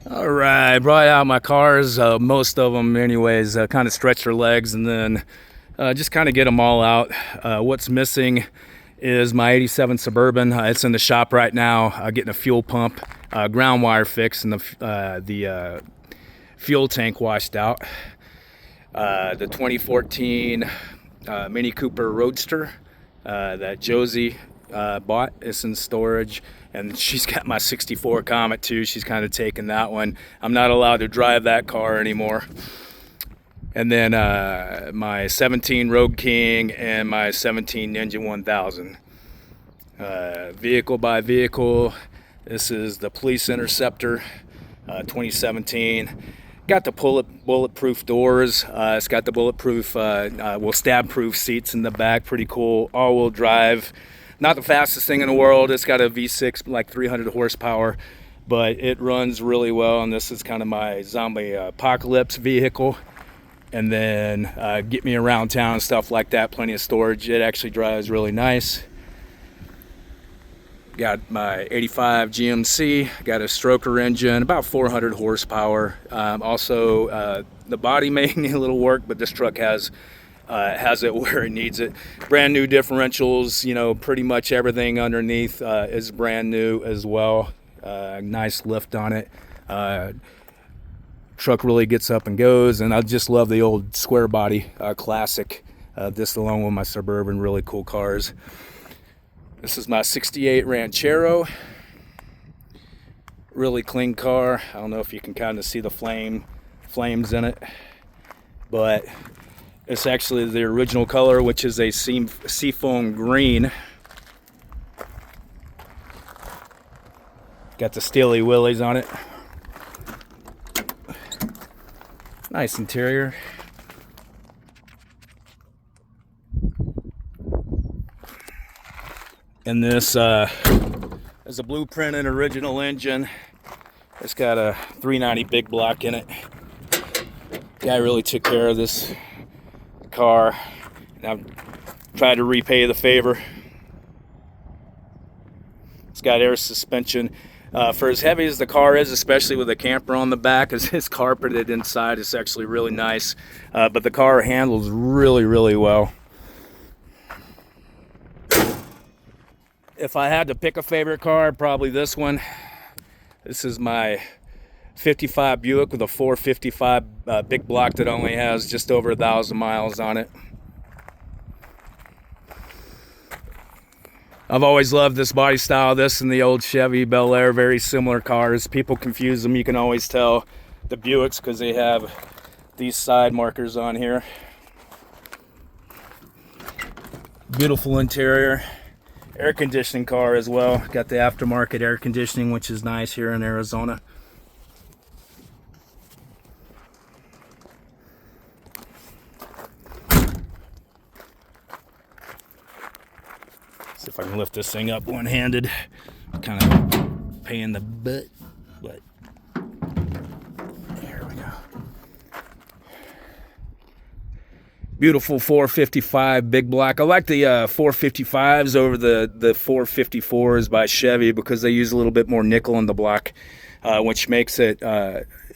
All right, brought out my cars, most of them anyways, kind of stretch their legs and then just kind of get them all out. What's missing is my 87 Suburban. It's in the shop right now, getting a fuel pump, ground wire fixed, and the fuel tank washed out. The 2014 Mini Cooper Roadster that Josie bought is in storage, and she's got my 64 Comet too. She's kind of taken that one. I'm not allowed to drive that car anymore. And then my 17 Road King and my 17 Ninja 1000. Vehicle by vehicle, this is the Police Interceptor 2017. Got the bulletproof doors. It's got the bulletproof, stab-proof seats in the back. Pretty cool. All-wheel drive. Not the fastest thing in the world. It's got a V6, like 300 horsepower, but it runs really well. And this is kind of my zombie apocalypse vehicle. And then get me around town and stuff like that. Plenty of storage. It actually drives really nice. Got my 85 GMC, got a stroker engine, about 400 horsepower. Also, the body may need a little work, but this truck has it where it needs it. Brand new differentials, pretty much everything underneath is brand new as well. Nice lift on it. Truck really gets up and goes, and I just love the old square body classic. This along with my Suburban, really cool cars. This is my 68 Ranchero. Really clean car. I don't know if you can kind of see the flames in it, but it's actually the original color, which is a seafoam green. Got the Steely Willies on it. Nice interior. And this is a blueprinted original engine. It's got a 390 big block in it. Guy really took care of this car, and I've tried to repay the favor. It's got air suspension. For as heavy as the car is, especially with a camper on the back, as it's carpeted inside, it's actually really nice. But the car handles really, really well. If I had to pick a favorite car, probably this one. This is my 55 Buick with a 455 big block that only has just over 1,000 miles on it. I've always loved this body style. This and the old Chevy Bel Air, very similar cars. People confuse them. You can always tell the Buicks because they have these side markers on here. Beautiful interior. Air conditioning car as well. Got the aftermarket air conditioning, which is nice here in Arizona. See if I can lift this thing up one-handed. Kind of pain in the butt, but there we go. Beautiful 455 big block. I like the 455s over the 454s by Chevy because they use a little bit more nickel in the block, which makes it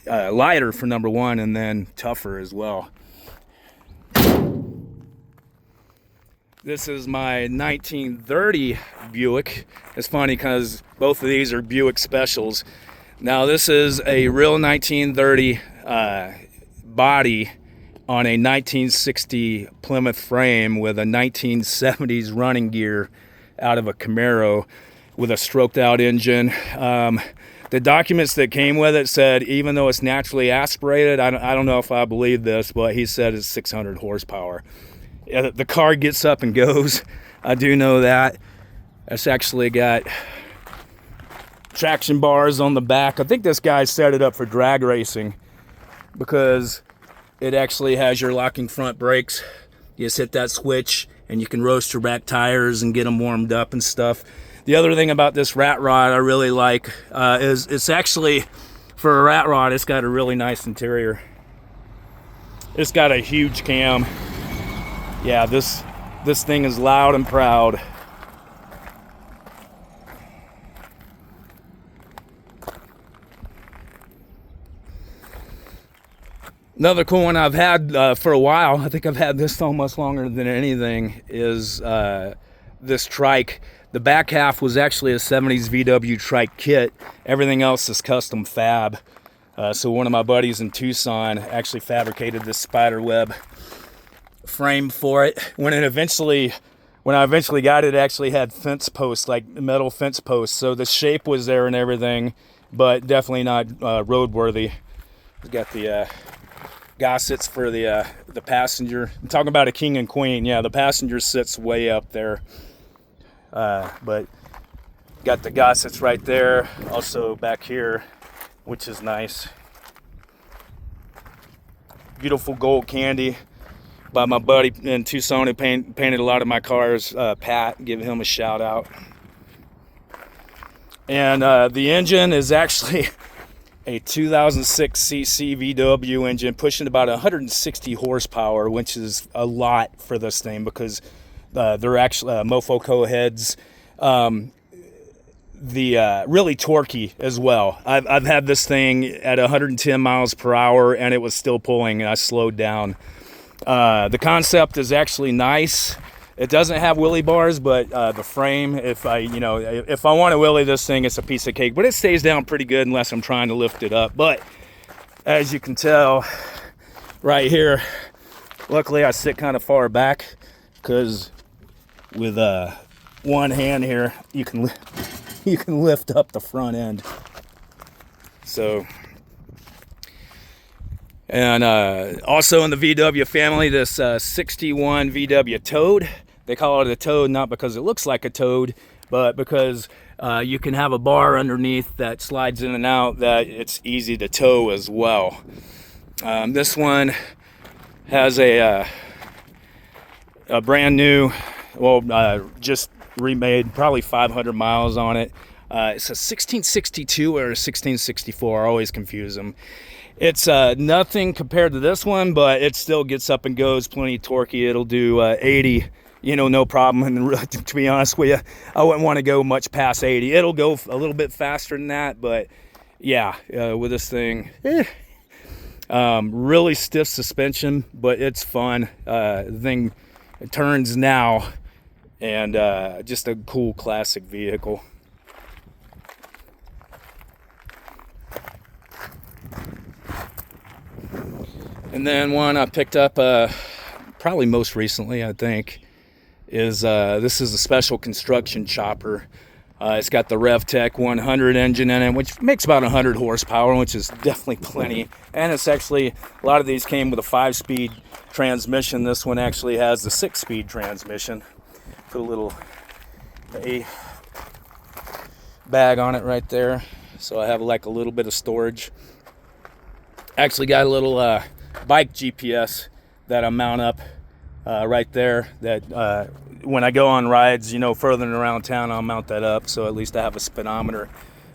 lighter for number one, and then tougher as well. This is my 1930 Buick. It's funny because both of these are Buick specials. Now this is a real 1930 body on a 1960 Plymouth frame with a 1970s running gear out of a Camaro with a stroked out engine. The documents that came with it said even though it's naturally aspirated, I don't know if I believe this, but he said it's 600 horsepower. The car gets up and goes. I do know that. It's actually got traction bars on the back. I think this guy set it up for drag racing because it actually has your locking front brakes. You just hit that switch and you can roast your back tires and get them warmed up and stuff. The other thing about this rat rod I really like is it's actually, for a rat rod, it's got a really nice interior. It's got a huge cam. Yeah, this thing is loud and proud. Another cool one I've had for a while, I think I've had this almost longer than anything, is this trike. The back half was actually a 70s VW trike kit. Everything else is custom fab. So one of my buddies in Tucson actually fabricated this spider web frame for it. When I eventually got it, it actually had fence posts, like metal fence posts. So the shape was there and everything, but definitely not roadworthy. It's got the gossets for the passenger. I'm talking about a king and queen. Yeah, the passenger sits way up there. But got the gossets right there. Also back here, which is nice. Beautiful gold candy by my buddy in Tucson who painted a lot of my cars, Pat. Give him a shout out. And the engine is actually a 2006 cc VW engine, pushing about 160 horsepower, which is a lot for this thing because they're actually Mofoco heads. Really torquey as well. I've had this thing at 110 miles per hour and it was still pulling, and I slowed down. The concept is actually nice. It doesn't have wheelie bars, but the frame, if I want to wheelie this thing, it's a piece of cake. But it stays down pretty good unless I'm trying to lift it up. But as you can tell right here, luckily I sit kind of far back because with one hand here, you can lift up the front end. So, and also in the VW family, this 61 VW Toad. They call it a Toad not because it looks like a toad, but because you can have a bar underneath that slides in and out that it's easy to tow as well. This one has a brand new, just remade, probably 500 miles on it. It's a 1662 or a 1664. I always confuse them. It's nothing compared to this one, but it still gets up and goes, plenty torquey. It'll do 80, no problem. And to be honest with you, I wouldn't want to go much past 80. It'll go a little bit faster than that, but yeah, with this thing, really stiff suspension, but it's fun. The thing, it turns now, and just a cool classic vehicle. And then one I picked up probably most recently, I think, is this is a special construction chopper. It's got the RevTech 100 engine in it, which makes about 100 horsepower, which is definitely plenty. And it's actually, a lot of these came with a 5-speed transmission. This one actually has the 6-speed transmission. Put a little bag on it right there, so I have like a little bit of storage. Actually got a little bike GPS that I mount up right there, that when I go on rides, further around town, I'll mount that up, so at least I have a speedometer.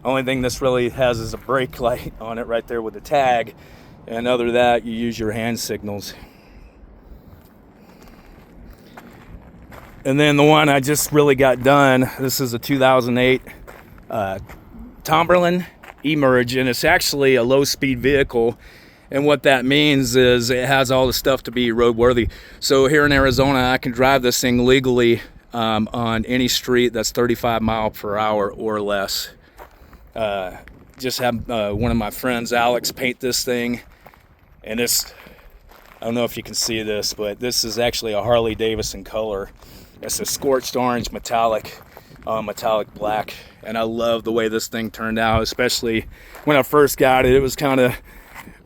Only thing this really has is a brake light on it right there with the tag, and other than that, you use your hand signals. And then the one I just really got done, this is a 2008 Tomberlin Emerge, and it's actually a low-speed vehicle. And what that means is it has all the stuff to be roadworthy. So here in Arizona, I can drive this thing legally on any street that's 35 miles per hour or less. Just had one of my friends, Alex, paint this thing. And this, I don't know if you can see this, but this is actually a Harley Davidson color. It's a scorched orange metallic black. And I love the way this thing turned out, especially when I first got it. It was kind of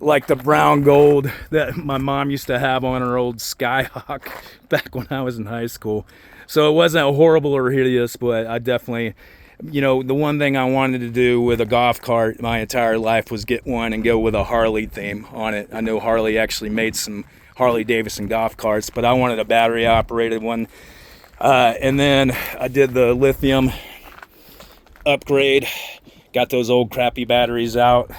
like the brown gold that my mom used to have on her old Skyhawk back when I was in high school. So it wasn't horrible or hideous, but I definitely, the one thing I wanted to do with a golf cart my entire life was get one and go with a Harley theme on it. I know Harley actually made some Harley Davidson golf carts, but I wanted a battery operated one. And then I did the lithium upgrade, got those old crappy batteries out.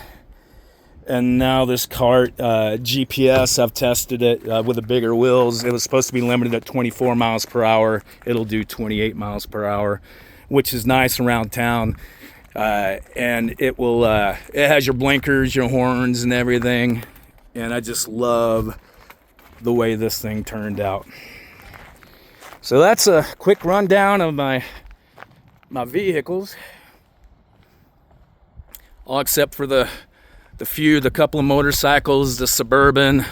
And now this cart, GPS, I've tested it with the bigger wheels. It was supposed to be limited at 24 miles per hour. It'll do 28 miles per hour, which is nice around town. And it will, it has your blinkers, your horns and everything. and I just love the way this thing turned out. So that's a quick rundown of my vehicles, all except for the couple of motorcycles, the Suburban,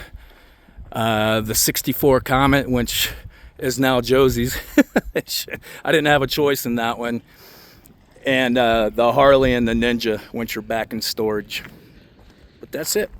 the 64 Comet, which is now Josie's. I didn't have a choice in that one. And the Harley and the Ninja, which are back in storage. But that's it.